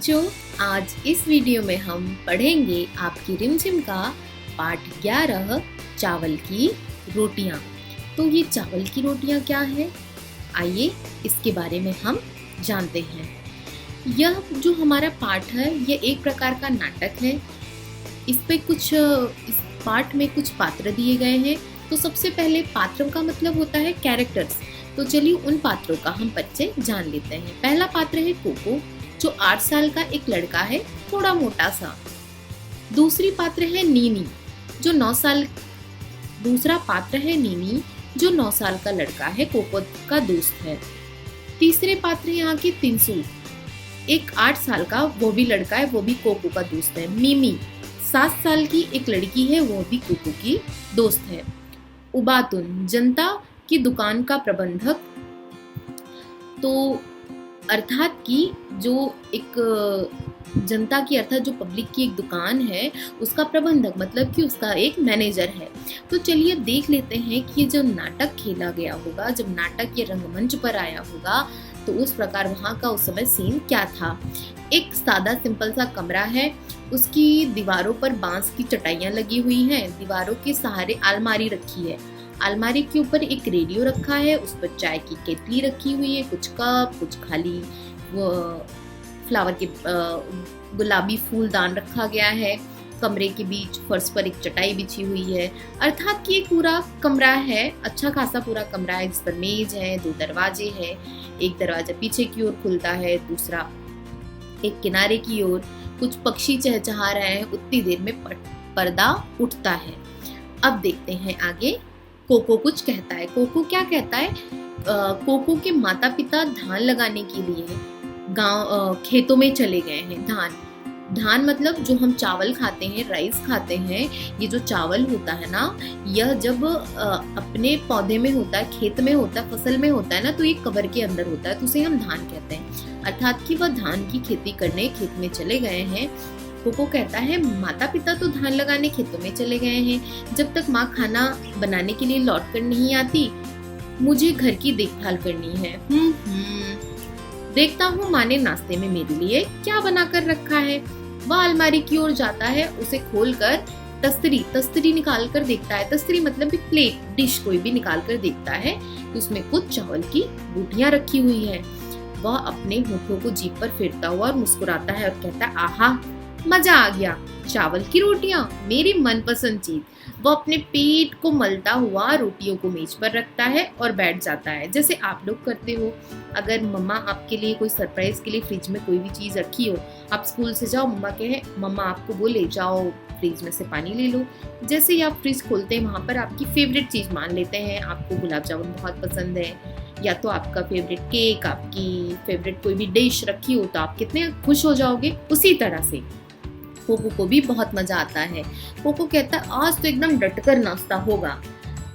बच्चों, आज इस वीडियो में हम पढ़ेंगे आपकी रिमझिम का पाठ 11 चावल की रोटियां। तो ये चावल की रोटियां क्या है, आइए इसके बारे में हम जानते हैं। यह जो हमारा पाठ है यह एक प्रकार का नाटक है। इस पाठ में कुछ पात्र दिए गए हैं। तो सबसे पहले पात्रों का मतलब होता है कैरेक्टर्स। तो चलिए उन पात्रों का हम परिचय जान लेते हैं। पहला पात्र है कोको, जो 8 साल का एक लड़का है, थोड़ा मोटा सा। दूसरा पात्र है नीनी, जो 9 साल का लड़का है, कोको का दोस्त है। तीसरे पात्र यहाँ के तिनसु, एक 8 साल का वो भी लड़का है, वो भी कोको का दोस्त है। मिमी 7 साल की एक लड़की है, वो भी कोको की दोस्त है। उबातुन जनता की दुकान का प्रबंधक, तो अर्थात की जो एक जनता की अर्थात जो पब्लिक की एक दुकान है उसका प्रबंधक, मतलब कि उसका एक मैनेजर है। तो चलिए देख लेते हैं कि जब नाटक खेला गया होगा, जब नाटक ये रंगमंच पर आया होगा, तो उस प्रकार वहाँ का उस समय सीन क्या था। एक सादा सिंपल सा कमरा है, उसकी दीवारों पर बांस की चटाइयाँ लगी हुई हैं, दीवारों के सहारे अलमारी रखी है। अलमारी के ऊपर एक रेडियो रखा है, उस पर चाय की केतली रखी हुई है, कुछ कप, कुछ खाली वो फ्लावर के गुलाबी फूलदान रखा गया है। कमरे के बीच फर्श पर एक चटाई बिछी हुई है। अर्थात कि एक पूरा कमरा है, अच्छा खासा पूरा कमरा है, जिस पर मेज है, 2 दरवाजे हैं। एक दरवाजा पीछे की ओर खुलता है, दूसरा एक किनारे की ओर। कुछ पक्षी चहचहा रहे हैं, उतनी देर में पर्दा उठता है। अब देखते हैं आगे। कोको कुछ कहता है। कोको क्या कहता है? कोको के माता पिता धान लगाने के लिए खेतों में चले गए हैं। धान मतलब जो हम चावल खाते हैं, राइस खाते हैं, ये जो चावल होता है ना, यह जब अपने पौधे में होता है, खेत में होता है, फसल में होता है ना, तो ये कबर के अंदर होता है, तो उसे हम धान कहते हैं। अर्थात कि वह धान की खेती करने खेत में चले गए हैं। कोको कहता है माता पिता तो धान लगाने खेतों में चले गए हैं, जब तक माँ खाना बनाने के लिए लौट कर नहीं आती, मुझे घर की देखभाल करनी है। देखता हूँ माँ ने नाश्ते में मेरे लिए क्या बना कर रखा है। वह अलमारी की ओर जाता है, उसे खोलकर तस्तरी निकाल कर देखता है। तस्तरी मतलब एक प्लेट, डिश कोई भी निकाल कर देखता है, उसमें कुछ चावल की रोटियां रखी हुई है। वह अपने होठों को जीभ पर फेरता हुआ और मुस्कुराता है और कहता है, आहा मजा आ गया, चावल की रोटियां मेरी मनपसंद चीज। वह अपने पेट को मलता हुआ रोटियों को मेज पर रखता है और बैठ जाता है, जैसे आप लोग करते हो। अगर मम्मा आपके लिए कोई सरप्राइज के लिए फ्रिज में कोई भी चीज रखी हो, आप स्कूल से जाओ, मम्मा आपको बोले जाओ फ्रिज में से पानी ले लो, जैसे ही आप फ्रिज खोलते हैं वहां पर आपकी फेवरेट चीज मान लेते हैं। आपको गुलाब जामुन बहुत पसंद है, या तो आपका फेवरेट केक, आपकी फेवरेट कोई भी डिश रखी हो, तो आप कितने खुश हो जाओगे। उसी तरह से कोको को भी बहुत मजा आता है। कोको कहता है आज तो एकदम डटकर नाश्ता होगा।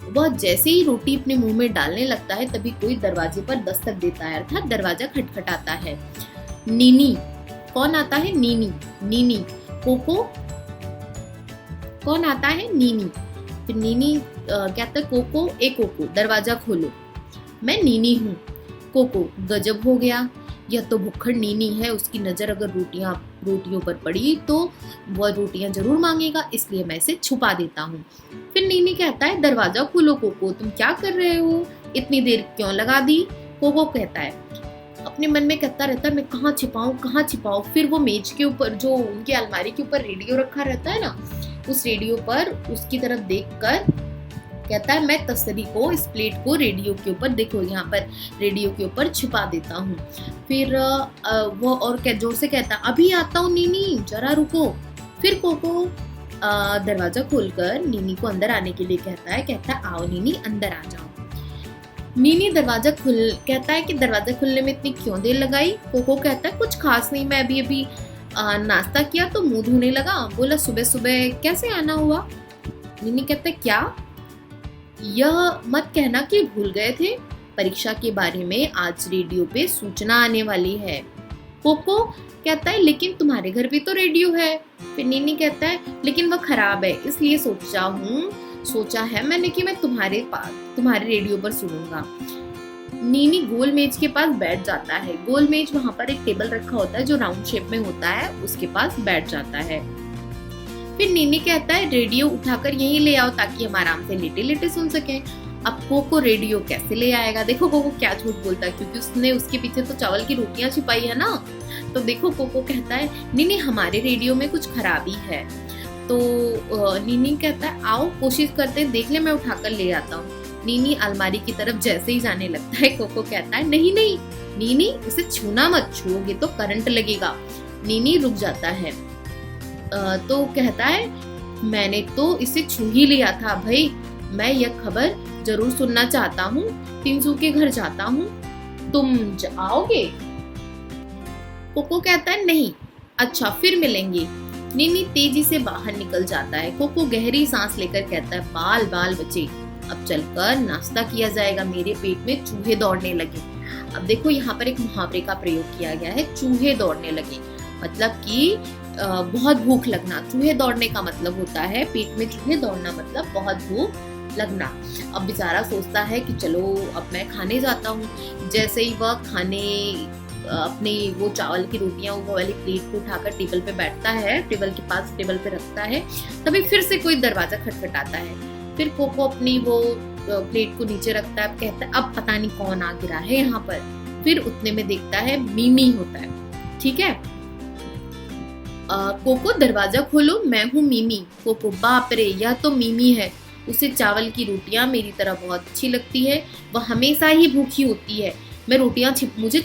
वह जैसे ही रोटी अपने मुंह में डालने लगता है, तभी कोई दरवाजे पर दस्तक देता है, अर्थात दरवाजा खटखटाता है। नीनी, कौन आता है? नीनी। कोको, कौन आता है? नीनी। फिर नीनी कहता है कोको दरवाजा खोलो, मैं नीनी हूँ। कोको, गजब हो गया, यह तो भुक्खड़ नीनी है, उसकी नजर अगर रोटियों पर पड़ी तो वह रोटियां जरूर मांगेगा, इसलिए मैं इसे छुपा देता हूँ। फिर नीनी कहता है दरवाजा खोलो कोको, तुम क्या कर रहे हो, इतनी देर क्यों लगा दी? कोको कहता है, अपने मन में कहता रहता है मैं कहाँ छिपाऊं। फिर वो मेज के ऊपर, जो उनकी अलमारी के ऊपर रेडियो रखा रहता है ना, उस रेडियो पर उसकी तरफ देख कर कहता है मैं तस्तरी को, इस प्लेट को रेडियो के ऊपर, देखो यहाँ पर रेडियो के ऊपर छुपा देता हूँ। फिर वो और जोर से कहता है अभी आता हूँ नीनी, जरा रुको। फिर कोको दरवाजा खोलकर नीनी को अंदर आने के लिए कहता है आओ नीनी अंदर आ जाओ। नीनी कहता है कि दरवाजा खुलने में इतनी क्यों देर लगाई? कोको कहता है कुछ खास नहीं, मैं अभी नाश्ता किया तो मुंह धोने लगा, बोला सुबह सुबह कैसे आना हुआ। नीनी कहता है क्या? यह मत कहना कि भूल गए थे, परीक्षा के बारे में आज रेडियो पे सूचना आने वाली है। कोको कहता है लेकिन तुम्हारे घर भी तो रेडियो है। फिर नीनी कहता है लेकिन वह खराब है, इसलिए सोचा है मैंने कि मैं तुम्हारे रेडियो पर सुनूंगा। नीनी गोल मेज के पास बैठ जाता है। गोल मेज वहाँ पर एक टेबल रखा होता है जो राउंड शेप में होता है, उसके पास बैठ जाता है। फिर नीनी कहता है रेडियो उठाकर यहीं ले आओ ताकि हम आराम से लेटे लेटे सुन सकें। अब कोको रेडियो कैसे ले आएगा? देखो कोको क्या झूठ बोलता है, क्योंकि उसने उसके पीछे तो चावल की रोटियां छिपाई है ना। तो देखो कोको कहता है नीनी हमारे रेडियो में कुछ खराबी है। तो नीनी कहता है आओ कोशिश करते हैं, देख ले मैं उठाकर ले आता हूँ। नीनी अलमारी की तरफ जैसे ही जाने लगता है, कोको कहता है नहीं नहीं नीनी इसे छूना मत, छूओगे तो करंट लगेगा। नीनी रुक जाता है। तो कहता है मैंने तो इसे छू ही लिया था भाई, मैं यह खबर जरूर सुनना चाहता हूँ। टिंसू के घर जाता हूँ, तुम आओगे? कोको कहता है नहीं। अच्छा फिर मिलेंगे। नीनी तेजी से बाहर निकल जाता है। कोको गहरी सांस लेकर कहता है बाल बाल बचे, अब चलकर नाश्ता किया जाएगा, मेरे पेट में चूहे दौड़ने लगे। अब देखो यहाँ पर एक मुहावरे का प्रयोग किया गया है, चूहे दौड़ने लगे, मतलब कि बहुत भूख लगना। चूहे दौड़ने का मतलब होता है पेट में चूहे दौड़ना, मतलब बहुत भूख लगना। अब बेचारा सोचता है कि चलो अब मैं खाने जाता हूँ। जैसे ही वह खाने अपने वो चावल की रोटियां वो वाली प्लेट को उठाकर टेबल पे बैठता है, टेबल के पास टेबल पे रखता है, तभी फिर से कोई दरवाजा खटखटाता है। फिर कोको अपनी वो प्लेट को नीचे रखता है, कहता है अब पता नहीं कौन आ गिरा है यहाँ पर। फिर उतने में देखता है मिमी होता है। ठीक है, कोको दरवाजा खोलो, मैं हूँ मिमी। कोको बाप रे यह तो मिमी है, उसे चावल की रोटियां मेरी तरह बहुत अच्छी लगती है, वह हमेशा ही भूखी होती है, मुझे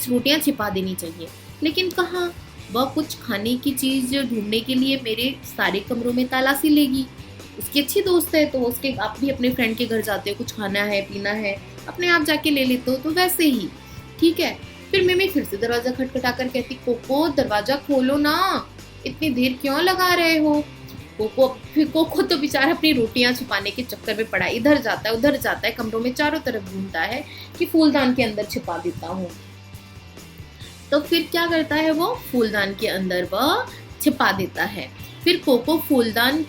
रोटियां छिपा देनी चाहिए। लेकिन कहाँ, वह कुछ खाने की चीज ढूंढने के लिए मेरे सारे कमरों में तलाशी लेगी। उसकी अच्छी दोस्त है तो उसके आप भी अपने फ्रेंड के घर जाते हो, कुछ खाना है पीना है अपने आप जाके ले लेते हो, तो वैसे ही। ठीक है, फिर मिमी फिर से दरवाजा खटखटा कर कहती कोको दरवाजा खोलो ना, इतनी देर क्यों लगा रहे हो? कोको तो बेचारा अपनी रोटियां छुपाने के चक्कर में पड़ा, इधर जाता है उधर जाता है, कमरों में चारों तरफ घूमता है कि फूलदान के अंदर छिपा देता हूँ। तो फिर क्या करता है वो, फूलदान के अंदर वह छिपा देता है। फिर कोको फूलदान में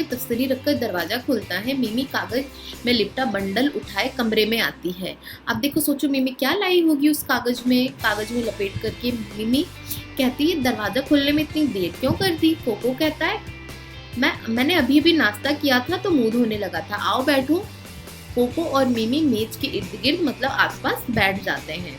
तस्तरी रखकर दरवाजा खोलता है। मिमी कागज में लिपटा बंडल उठाए कमरे में आती है। अब देखो सोचो मिमी क्या लाई होगी उस कागज में लपेट करके। मिमी कहती है दरवाजा खोलने में इतनी देर क्यों कर दी? कोको कहता है मैंने अभी भी नाश्ता किया था तो मुंह धोने लगा था, आओ बैठो। कोको और मिमी मेज के इर्द गिर्द मतलब आसपास बैठ जाते हैं।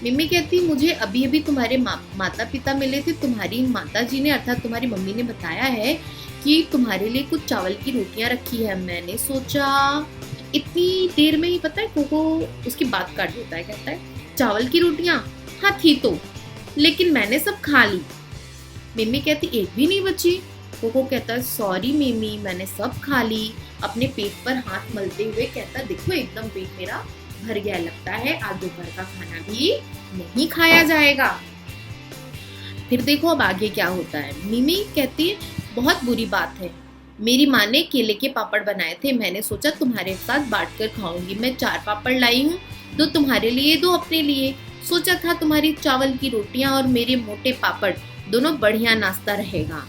मिमी कहती मुझे अभी अभी तुम्हारे माता पिता मिले थे, तुम्हारी माता जी ने अर्थात तुम्हारी मम्मी ने बताया है कि तुम्हारे लिए कुछ चावल की रोटियां रखी है। मैंने सोचा इतनी देर में ही, पता है कोको उसकी बात काट देता है, कहता है चावल की रोटियां हाँ थी तो, लेकिन मैंने सब खा ली। मिमी कहती एक भी नहीं बची। कोको कहता है सॉरी मिमी मैंने सब खा ली, अपने पेट पर हाथ मलते हुए कहता देखो एकदम पेट मेरा भर गया, लगता है आज दोपहर का खाना भी नहीं खाया जाएगा। फिर देखो अब आगे क्या होता है। मिमी कहती है बहुत बुरी बात है, मेरी माँ ने केले के पापड़ बनाए थे, मैंने सोचा तुम्हारे साथ बांट कर खाऊंगी। मैं 4 पापड़ लाई हूँ, 2 तुम्हारे लिए 2 अपने लिए। सोचा था तुम्हारी चावल की रोटियां और मेरे मोटे पापड़ दोनों बढ़िया नाश्ता रहेगा।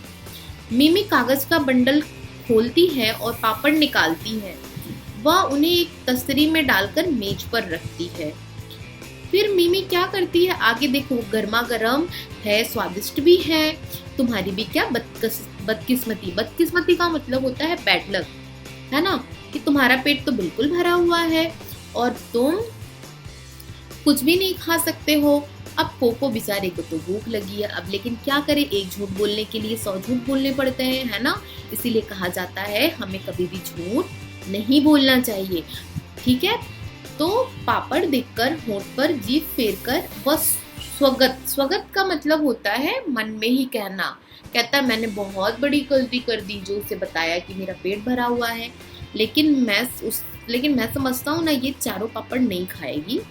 मिमी कागज का बंडल खोलती है और पापड़ निकालती है, वह उन्हें एक तस्तरी में डालकर मेज पर रखती है। फिर मिमी क्या करती है आगे देखो, गर्मा गर्म है, स्वादिष्ट भी है। तुम्हारी भी क्या बदकिस्मती का मतलब होता है बैड लक, है ना, कि तुम्हारा पेट तो बिल्कुल भरा हुआ है और तुम कुछ भी नहीं खा सकते हो। अब कोको बेचारे को तो भूख लगी है, अब लेकिन क्या करे, एक झूठ बोलने के लिए 100 झूठ बोलने पड़ते हैं, है ना। इसीलिए कहा जाता है हमें कभी भी झूठ नहीं बोलना चाहिए। ठीक है, तो पापड़ देखकर होंठ पर जीभ फेरकर वह स्वगत का मतलब होता है मन में ही कहना। कहता है मैंने बहुत बड़ी गलती कर दी जो उसे बताया कि मेरा पेट भरा हुआ है, लेकिन मैं समझता हूँ ना ये 4 पापड़ नहीं खाएगी,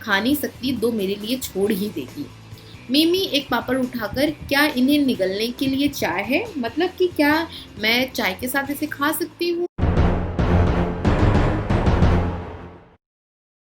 खा नहीं सकती, 2 मेरे लिए छोड़ ही देगी। मिमी एक पापड़ उठाकर क्या इन्हें निगलने के लिए चाय है, मतलब कि क्या मैं चाय के साथ इसे खा सकती हूँ?